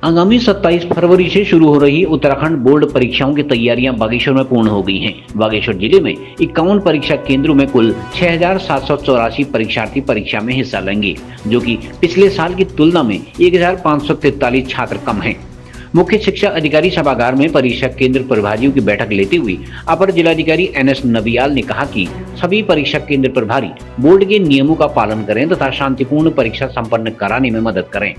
आगामी 27 फरवरी से शुरू हो रही उत्तराखंड बोर्ड परीक्षाओं की तैयारियां बागेश्वर में पूर्ण हो गई हैं। बागेश्वर जिले में 51 परीक्षा केंद्रों में कुल 6,784 परीक्षार्थी परीक्षा में हिस्सा लेंगे, जो कि पिछले साल की तुलना में 1,543 छात्र कम हैं। मुख्य शिक्षा अधिकारी सभागार में परीक्षा केंद्र प्रभारियों की बैठक लेते हुए अपर जिलाधिकारी NS नबियाल ने कहा कि सभी परीक्षा केंद्र प्रभारी बोर्ड के नियमों का पालन करें तथा शांतिपूर्ण परीक्षा संपन्न कराने में मदद करें।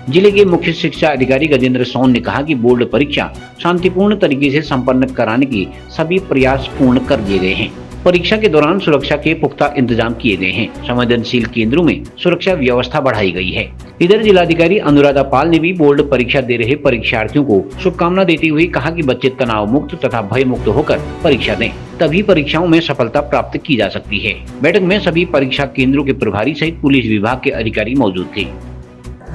जिले के मुख्य शिक्षा अधिकारी गजेंद्र सोन ने कहा कि बोर्ड परीक्षा शांतिपूर्ण तरीके से संपन्न कराने के सभी प्रयास पूर्ण कर दिए गए हैं। परीक्षा के दौरान सुरक्षा के पुख्ता इंतजाम किए गए हैं। संवेदनशील केंद्रों में सुरक्षा व्यवस्था बढ़ाई गई है। इधर जिलाधिकारी अनुराधा पाल ने भी बोर्ड परीक्षा दे रहे परीक्षार्थियों को शुभकामना देते हुए कहा कि बच्चे तनाव मुक्त तथा भय मुक्त होकर परीक्षा दें, तभी परीक्षाओं में सफलता प्राप्त की जा सकती है। बैठक में सभी परीक्षा केंद्रों के प्रभारी सहित पुलिस विभाग के अधिकारी मौजूद थे।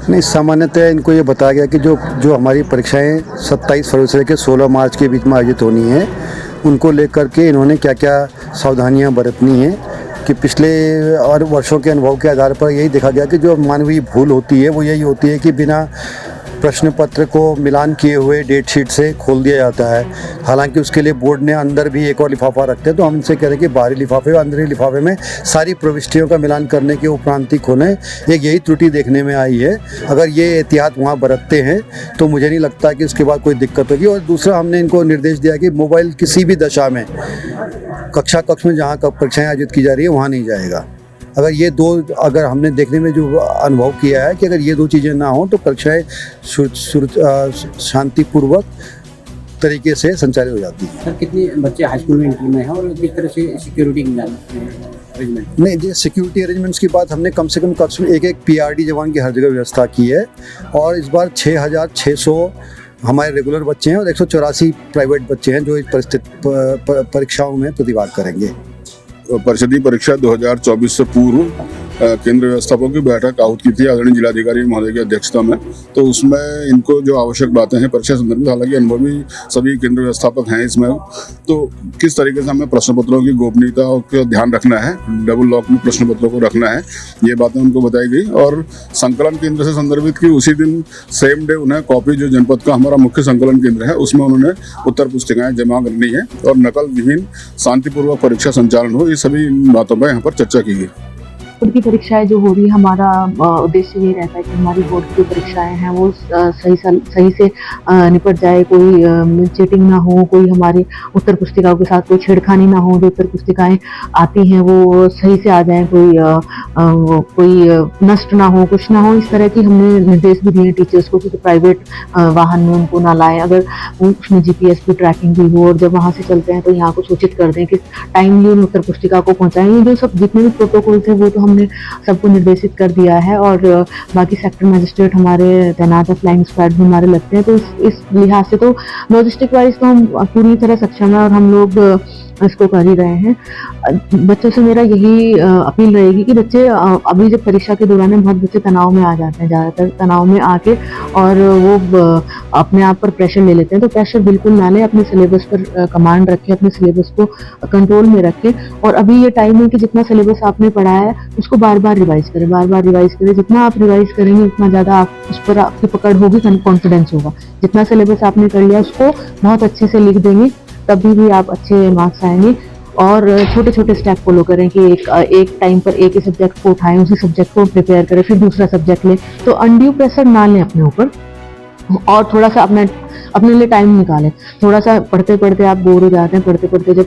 नहीं, सामान्यतः इनको ये बताया गया कि जो हमारी परीक्षाएं 27 फरवरी से लेकर 16 मार्च के बीच में आयोजित होनी है, उनको लेकर के इन्होंने क्या क्या सावधानियां बरतनी है कि पिछले और वर्षों के अनुभव के आधार पर यही देखा गया कि जो मानवीय भूल होती है वो यही होती है कि बिना प्रश्न पत्र को मिलान किए हुए डेट शीट से खोल दिया जाता है। हालांकि उसके लिए बोर्ड ने अंदर भी एक और लिफाफा रखते हैं, तो हम इनसे कह रहे हैं कि बाहरी लिफाफे और अंदरी लिफाफे में सारी प्रविष्टियों का मिलान करने के उपरांत ही खोलें। एक यही त्रुटि देखने में आई है। अगर ये एहतियात वहाँ बरतते हैं तो मुझे नहीं लगता कि उसके बाद कोई दिक्कत होगी। और दूसरा, हमने इनको निर्देश दिया कि मोबाइल किसी भी दशा में कक्ष में जहाँ परीक्षाएँ आयोजित की जा रही है वहाँ नहीं जाएगा। अगर हमने देखने में जो अनुभव किया है कि अगर ये 2 चीज़ें ना हो तो परीक्षाएं शांतिपूर्वक तरीके से संचालित हो जाती है। सर, कितने बच्चे हाई स्कूल में एंट्री में हैं और किस तरह से सिक्योरिटी अरेंजमेंट? नहीं, जो सिक्योरिटी अरेंजमेंट्स की बात, हमने कम से कम कक्ष में एक PRD जवान की हर जगह व्यवस्था की है। और इस बार 6,600 हमारे रेगुलर बच्चे हैं और 184 प्राइवेट बच्चे हैं जो इस परीक्षाओं में प्रतिभाग करेंगे। परिषदीय परीक्षा 2024 से पूर्व केंद्र व्यवस्थापकों की बैठक आहूत की थी आदरणीय जिलाधिकारी महोदय की अध्यक्षता में। तो उसमें इनको जो आवश्यक बातें हैं परीक्षा संदर्भित, हालांकि अनुभवी सभी केंद्र व्यवस्थापक हैं इसमें, तो किस तरीके से हमें प्रश्न पत्रों की गोपनीयता का ध्यान रखना है, डबल लॉक में प्रश्न पत्रों को रखना है, ये बातें उनको बताई गई। और संकलन केंद्र से संदर्भित की उसी दिन सेम डे उन्हें कॉपी, जो जनपद का हमारा मुख्य संकलन केंद्र है उसमें उन्होंने उत्तर पुस्तिकाएं जमा करनी है और नकल विहीन शांतिपूर्वक परीक्षा संचालन हो, ये सभी बातों पर यहाँ पर चर्चा की गई। बोर्ड की परीक्षाएं जो हो रही है, हमारा उद्देश्य ये रहता है कि हमारी बोर्ड की जो परीक्षाएं हैं वो सही से निपट जाए, कोई चीटिंग ना हो, कोई हमारी उत्तर पुस्तिकाओं के साथ कोई छेड़खानी ना हो, जो उत्तर पुस्तिकाएं आती हैं वो सही से आ जाएं, कोई नष्ट ना हो, कुछ ना हो। इस तरह की हमने निर्देश भी दिए टीचर्स को कि प्राइवेट वाहन में उनको ना लाएं। अगर उसमें GPS की ट्रैकिंग भी हो और जब वहाँ से चलते हैं तो यहाँ को सूचित कर दें कि टाइमली उन उत्तर पुस्तिका को पहुँचाएं। जो सब जितने भी प्रोटोकॉल थे वो तो हमने सबको निर्देशित कर दिया है। और बाकी सेक्टर मजिस्ट्रेट हमारे तैनात है, फ्लाइंग स्क्वाड भी हमारे लगते हैं। तो इस लिहाज से तो लॉजिस्टिक वाइज तो हम पूरी तरह सक्षम है और हम लोग इसको कर ही रहे हैं। बच्चों से मेरा यही अपील रहेगी कि बच्चे अभी जब परीक्षा के दौरान बहुत बच्चे तनाव में आ जाते हैं, ज़्यादातर तनाव में आके और वो अपने आप पर प्रेशर ले लेते हैं। तो प्रेशर बिल्कुल ना लें, अपने सिलेबस पर कमांड रखें, अपने सिलेबस को कंट्रोल में रखें। और अभी ये टाइम है कि जितना सिलेबस आपने पढ़ा है उसको बार बार रिवाइज करें। जितना आप रिवाइज करेंगे उतना ज़्यादा उस पर आपकी पकड़ होगी, कॉन्फिडेंस होगा। जितना सिलेबस आपने कर लिया उसको बहुत अच्छे से लिख देंगे, तभी भी आप अच्छे मार्क्स आएंगे। और छोटे छोटे स्टेप फॉलो करें कि एक टाइम पर एक ही सब्जेक्ट को उठाएं, उसी सब्जेक्ट को प्रिपेयर करें, फिर दूसरा सब्जेक्ट लें। तो अनड्यू प्रेशर ना लें अपने ऊपर और थोड़ा सा अपने लिए टाइम निकालें। थोड़ा सा पढ़ते पढ़ते आप बोर हो जाते हैं, पढ़ते पढ़ते जब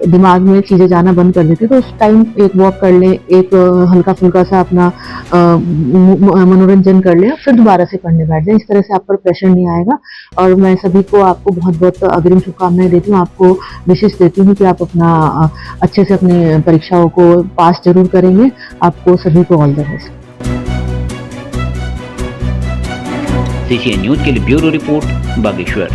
दिमाग में चीज़ें जाना बंद कर देते हैं तो उस टाइम एक वॉक कर लें, एक हल्का फुल्का सा अपना मनोरंजन कर लें, फिर दोबारा से पढ़ने बैठ जाएं। इस तरह से आप पर प्रेशर नहीं आएगा। और मैं सभी को आपको बहुत बहुत अग्रिम शुभकामनाएं देती हूँ, आपको विशेष देती हूँ कि आप अपना अच्छे से अपनी परीक्षाओं को पास जरूर करेंगे। आपको सभी को all the best. CCN news के लिए ब्यूरो रिपोर्ट, बागेश्वर।